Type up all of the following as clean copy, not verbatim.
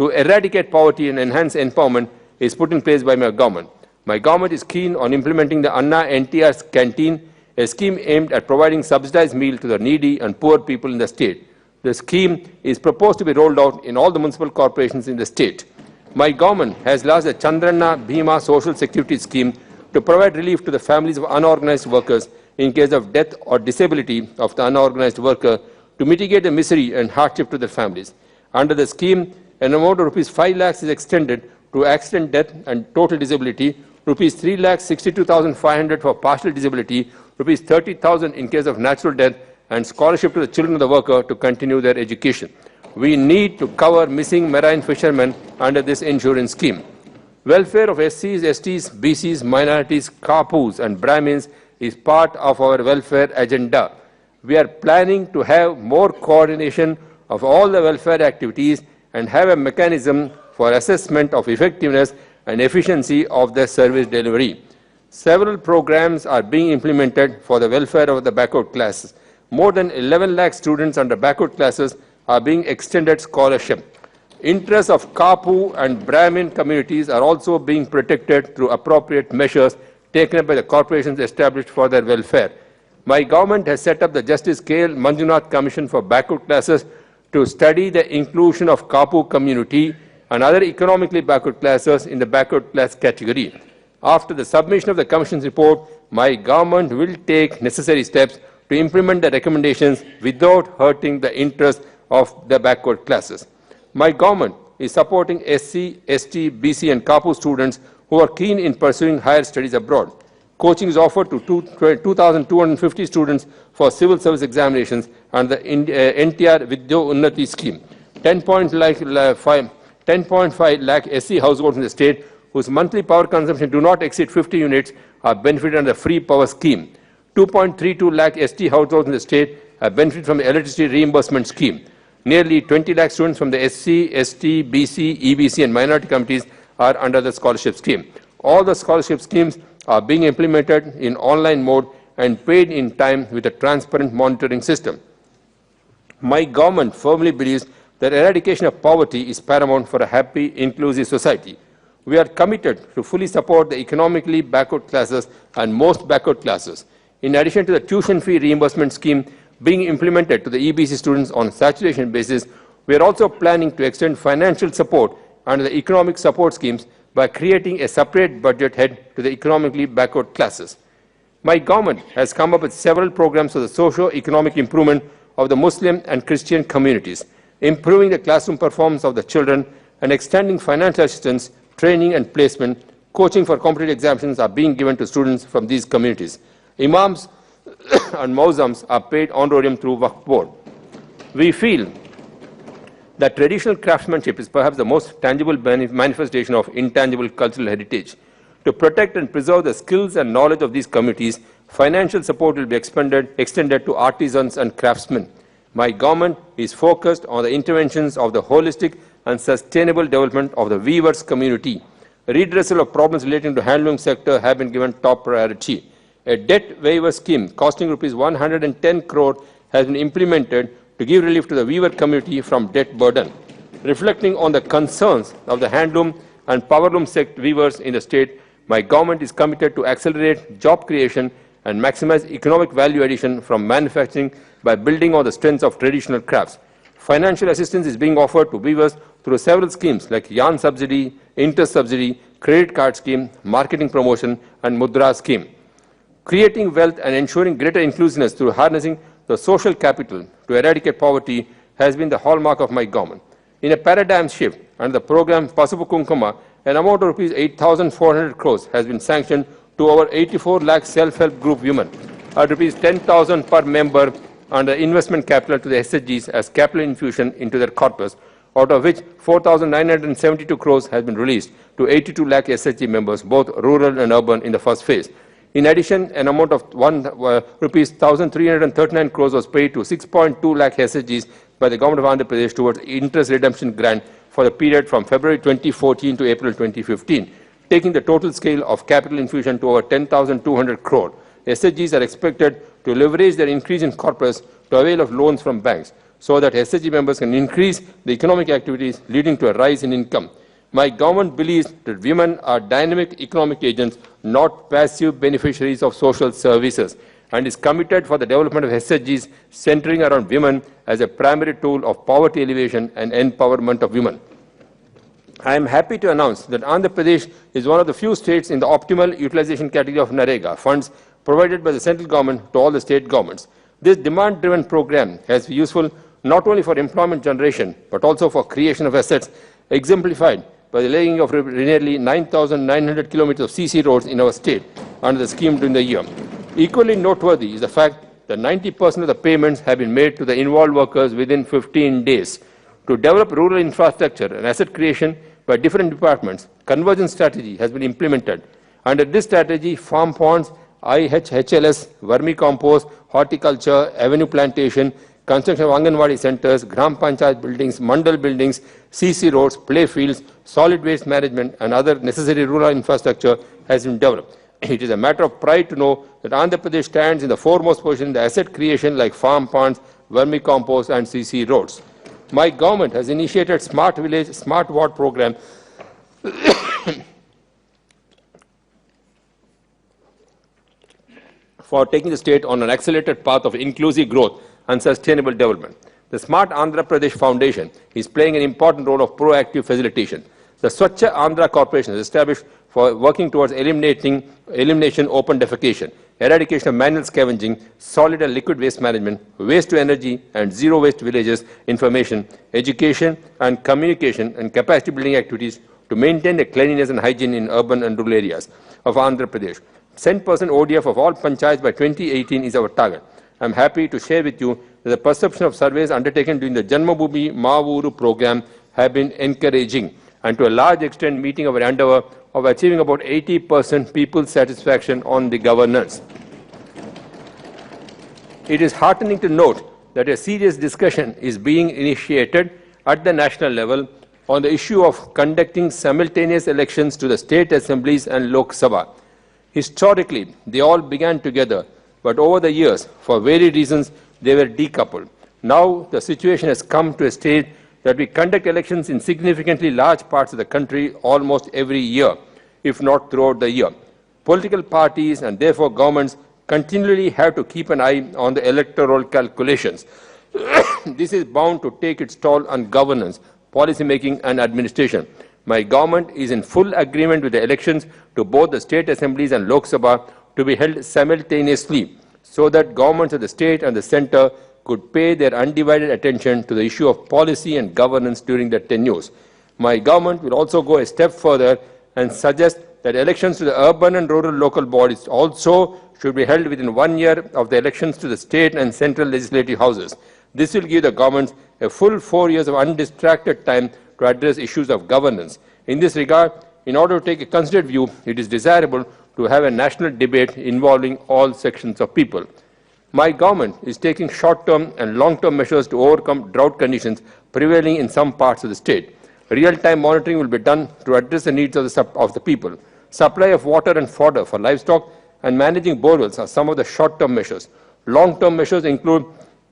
to eradicate poverty and enhance empowerment is put in place by my government. My government is keen on implementing the Anna NTR's Canteen, a scheme aimed at providing subsidized meal to the needy and poor people in the state. The scheme is proposed to be rolled out in all the municipal corporations in the state. My government has launched the Chandranna Bhima Social Security Scheme to provide relief to the families of unorganized workers in case of death or disability of the unorganized worker to mitigate the misery and hardship to their families. Under the scheme, an amount of rupees 5 lakhs is extended to accident, death and total disability, rupees 3,62,500 for partial disability, rupees 30,000 in case of natural death, and scholarship to the children of the worker to continue their education. We need to cover missing marine fishermen under this insurance scheme. Welfare of SCs, STs, BCs, minorities, Kapus and Brahmins is part of our welfare agenda. We are planning to have more coordination of all the welfare activities and have a mechanism for assessment of effectiveness and efficiency of the service delivery. Several programs are being implemented for the welfare of the backward classes. More than 11 lakh students under backward classes are being extended scholarship. Interests of Kapu and Brahmin communities are also being protected through appropriate measures taken up by the corporations established for their welfare. My government has set up the Justice K. L. Manjunath Commission for Backward Classes to study the inclusion of Kapu community and other economically backward classes in the backward class category. After the submission of the Commission's report, my government will take necessary steps to implement the recommendations without hurting the interests of the backward classes. My government is supporting SC, ST, BC and Kapu students who are keen in pursuing higher studies abroad. Coaching is offered to 2,250 students for civil service examinations under the NTR Vidya Unnati scheme. 10.5 lakh SC households in the state whose monthly power consumption do not exceed 50 units are benefited under the free power scheme. 2.32 lakh ST households in the state have benefited from the electricity reimbursement scheme. Nearly 20 lakh students from the SC, ST, BC, EBC and minority communities are under the scholarship scheme. All the scholarship schemes are being implemented in online mode and paid in time with a transparent monitoring system. My government firmly believes that eradication of poverty is paramount for a happy, inclusive society. We are committed to fully support the economically backward classes and most backward classes. In addition to the tuition fee reimbursement scheme being implemented to the EBC students on a saturation basis, we are also planning to extend financial support under the economic support schemes by creating a separate budget head to the economically backward classes. My government has come up with several programs for the socio-economic improvement of the Muslim and Christian communities, improving the classroom performance of the children and extending financial assistance, training and placement. Coaching for competitive examinations are being given to students from these communities. Imams and Mausams are paid honorarium through Waqf Board. We feel that traditional craftsmanship is perhaps the most tangible manifestation of intangible cultural heritage. To protect and preserve the skills and knowledge of these communities, financial support will be extended to artisans and craftsmen. My government is focused on the interventions of the holistic and sustainable development of the weavers community. Redressal of problems relating to handloom sector have been given top priority. A debt waiver scheme costing rupees 110 crore has been implemented to give relief to the weaver community from debt burden. Reflecting on the concerns of the handloom and powerloom sector weavers in the state, my government is committed to accelerate job creation and maximize economic value addition from manufacturing by building on the strengths of traditional crafts. Financial assistance is being offered to weavers through several schemes like yarn subsidy, interest subsidy, credit card scheme, marketing promotion, and mudra scheme. Creating wealth and ensuring greater inclusiveness through harnessing the social capital to eradicate poverty has been the hallmark of my government. In a paradigm shift, under the program Pasupu Kunkuma, an amount of rupees 8,400 crores has been sanctioned to over 84 lakh self-help group women at rupees 10,000 per member under investment capital to the SHGs as capital infusion into their corpus, out of which 4,972 crores has been released to 82 lakh SHG members, both rural and urban, in the first phase. In addition, an amount of rupees 1,339 crores was paid to 6.2 lakh SHGs by the government of Andhra Pradesh towards interest redemption grant for the period from February 2014 to April 2015, taking the total scale of capital infusion to over 10,200 crore. SHGs are expected to leverage their increase in corpus to avail of loans from banks. so that SHG members can increase the economic activities leading to a rise in income. My government believes that women are dynamic economic agents, not passive beneficiaries of social services, and is committed for the development of SHGs centering around women as a primary tool of poverty alleviation and empowerment of women. I am happy to announce that Andhra Pradesh is one of the few states in the optimal utilization category of NREGA funds provided by the central government to all the state governments. This demand-driven program has been useful not only for employment generation, but also for creation of assets, exemplified by the laying of nearly 9,900 kilometers of CC roads in our state under the scheme during the year. Equally noteworthy is the fact that 90% of the payments have been made to the involved workers within 15 days. To develop rural infrastructure and asset creation by different departments, convergence strategy has been implemented. Under this strategy, farm ponds, IHLS, vermicompost, horticulture, avenue plantation, construction of Anganwadi centers, Gram Panchayat buildings, Mandal buildings, CC roads, play fields, solid waste management, and other necessary rural infrastructure has been developed. It is a matter of pride to know that Andhra Pradesh stands in the foremost position in the asset creation like farm ponds, vermicompost, and CC roads. My government has initiated Smart Village, Smart Ward program for taking the state on an accelerated path of inclusive growth and sustainable development. The Smart Andhra Pradesh Foundation is playing an important role of proactive facilitation. The Swachha Andhra Corporation is established for working towards elimination open defecation, eradication of manual scavenging, solid and liquid waste management, waste to energy and zero waste villages, information, education and communication and capacity building activities to maintain the cleanliness and hygiene in urban and rural areas of Andhra Pradesh. 10% ODF of all panchayats by 2018 is our target. I am happy to share with you that the perception of surveys undertaken during the Janmabhoomi Maavuru program have been encouraging and to a large extent meeting our endeavour of achieving about 80% people's satisfaction on the governance. It is heartening to note that a serious discussion is being initiated at the national level on the issue of conducting simultaneous elections to the state assemblies and Lok Sabha. Historically, they all began together, but over the years, for varied reasons, they were decoupled. Now, the situation has come to a stage that we conduct elections in significantly large parts of the country almost every year, if not throughout the year. Political parties and therefore governments continually have to keep an eye on the electoral calculations. This is bound to take its toll on governance, policy making and administration. My government is in full agreement with the elections to both the state assemblies and Lok Sabha to be held simultaneously so that governments of the state and the centre could pay their undivided attention to the issue of policy and governance during their tenures. My government will also go a step further and suggest that elections to the urban and rural local bodies also should be held within 1 year of the elections to the state and central legislative houses. This will give the governments a full 4 years of undistracted time to address issues of governance. In this regard, in order to take a considered view, it is desirable to have a national debate involving all sections of people. My government is taking short-term and long-term measures to overcome drought conditions prevailing in some parts of the state. Real-time monitoring will be done to address the needs of the people. Supply of water and fodder for livestock and managing borewells are some of the short-term measures. Long-term measures include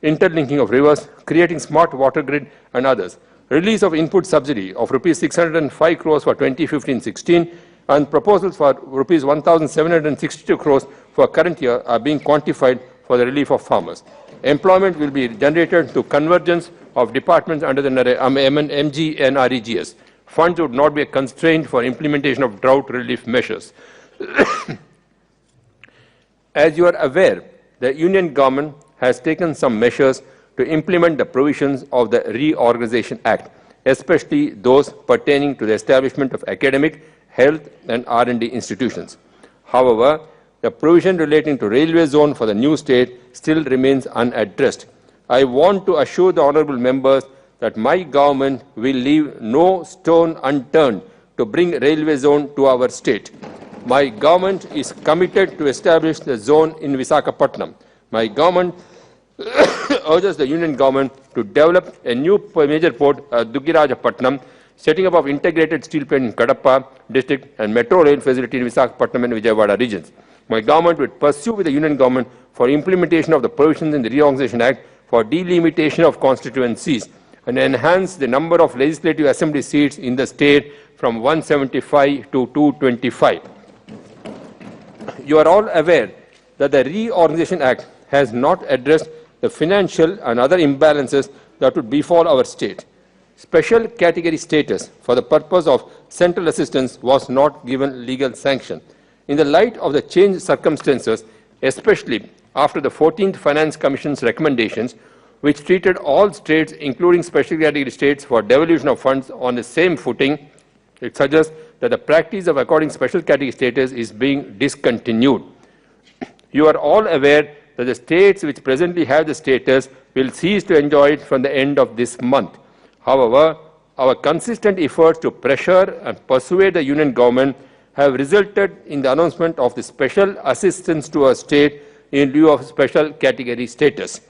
interlinking of rivers, creating smart water grid and others. Release of input subsidy of Rs 605 crores for 2015-16 and proposals for Rs 1,762 crores for current year are being quantified for the relief of farmers. Employment will be generated through convergence of departments under the MG and REGS. Funds would not be a constraint for implementation of drought relief measures. As you are aware, the Union government has taken some measures to implement the provisions of the Reorganization Act, especially those pertaining to the establishment of academic, health and R&D institutions. However, the provision relating to railway zone for the new state still remains unaddressed. I want to assure the honourable members that my government will leave no stone unturned to bring railway zone to our state. My government is committed to establish the zone in Visakhapatnam. My government urges the Union government to develop a new major port at Dugirajapatnam, setting up of integrated steel plant in Kadapa district and metro rail facility in Visakhapatnam and Vijayawada regions. My government will pursue with the Union government for implementation of the provisions in the Reorganization Act for delimitation of constituencies and enhance the number of legislative assembly seats in the state from 175 to 225. You are all aware that the Reorganization Act has not addressed the financial and other imbalances that would befall our state. Special category status for the purpose of central assistance was not given legal sanction. In the light of the changed circumstances, especially after the 14th Finance Commission's recommendations, which treated all states, including special category states, for devolution of funds on the same footing, it suggests that the practice of according special category status is being discontinued. You are all aware that the states which presently have the status will cease to enjoy it from the end of this month. However, our consistent efforts to pressure and persuade the Union government have resulted in the announcement of the special assistance to our state in lieu of special category status.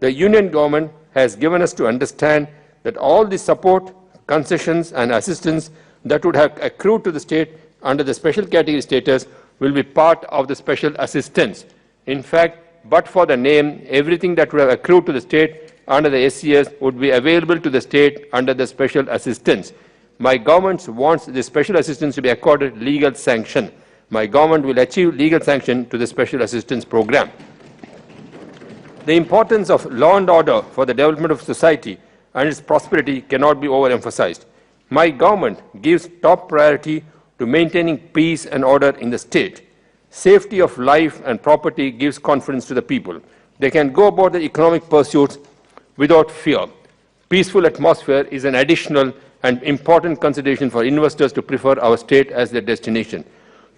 The Union government has given us to understand that all the support, concessions and assistance that would have accrued to the state under the special category status will be part of the special assistance. In fact, but for the name, everything that would have accrued to the state under the SCS would be available to the state under the special assistance. My government wants the special assistance to be accorded legal sanction. My government will achieve legal sanction to the special assistance program. The importance of law and order for the development of society and its prosperity cannot be overemphasized. My government gives top priority to maintaining peace and order in the state. Safety of life and property gives confidence to the people. They can go about their economic pursuits without fear. Peaceful atmosphere is an additional and important consideration for investors to prefer our state as their destination.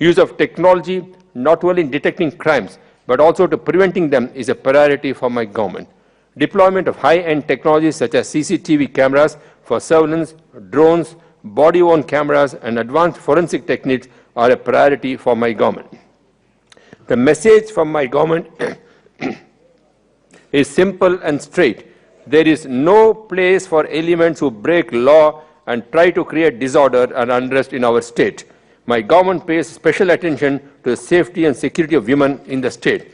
Use of technology, not only in detecting crimes, but also to preventing them, is a priority for my government. Deployment of high-end technologies such as CCTV cameras for surveillance, drones, body-worn cameras, and advanced forensic techniques are a priority for my government. The message from my government is simple and straight. There is no place for elements who break law and try to create disorder and unrest in our state. My government pays special attention to the safety and security of women in the state.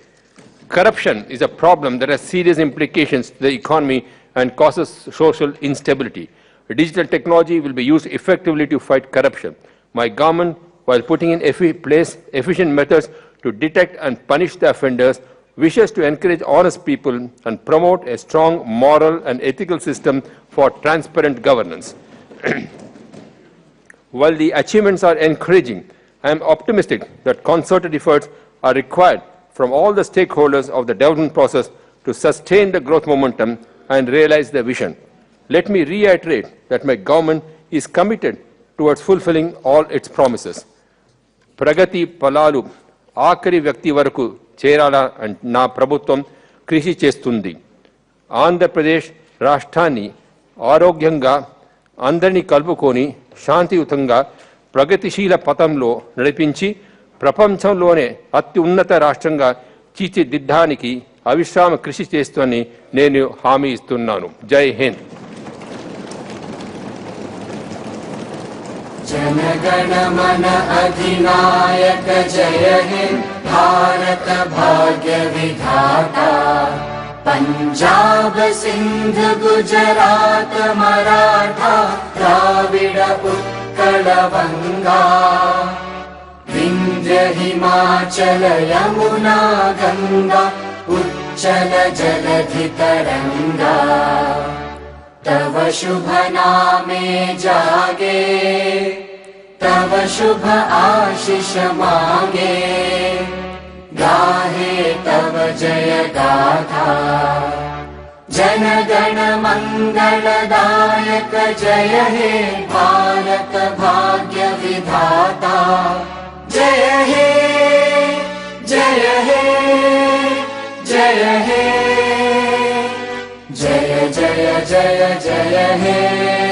Corruption is a problem that has serious implications to the economy and causes social instability. Digital technology will be used effectively to fight corruption. My government, while putting in place efficient methods to detect and punish the offenders, wishes to encourage honest people and promote a strong moral and ethical system for transparent governance. While the achievements are encouraging, I am optimistic that concerted efforts are required from all the stakeholders of the development process to sustain the growth momentum and realize the vision. Let me reiterate that my government is committed towards fulfilling all its promises. Pragati Palalu ఆఖరి వ్యక్తి వరకు చేరాలా నా ప్రభుత్వం కృషి చేస్తుంది. ఆంధ్రప్రదేశ్ రాష్ట్రాన్ని ఆరోగ్యంగా అందరినీ కలుపుకొని శాంతియుతంగా ప్రగతిశీల పథంలో నడిపించి ప్రపంచంలోనే అత్యున్నత రాష్ట్రంగా తీర్చిదిద్దడానికి అవిశ్రామ కృషి చేస్తానని నేను హామీ ఇస్తున్నాను. జై హింద్. जनगण मन अधिनायक जय हे भारत भाग्य विधाता पंजाब सिंध गुजरात मराठा द्राविड उत्कल बंगा विंध्य हिमाचल यमुना गंगा उच्चल जलधि तरंगा तव शुभ नामे जागे तव शुभ आशीष मांगे गाहे तव जय गाथा जन गण मंगलदायक जय हे भारत भाग्य विधाता जय हे जय हे जय हे जय जय जय जय हे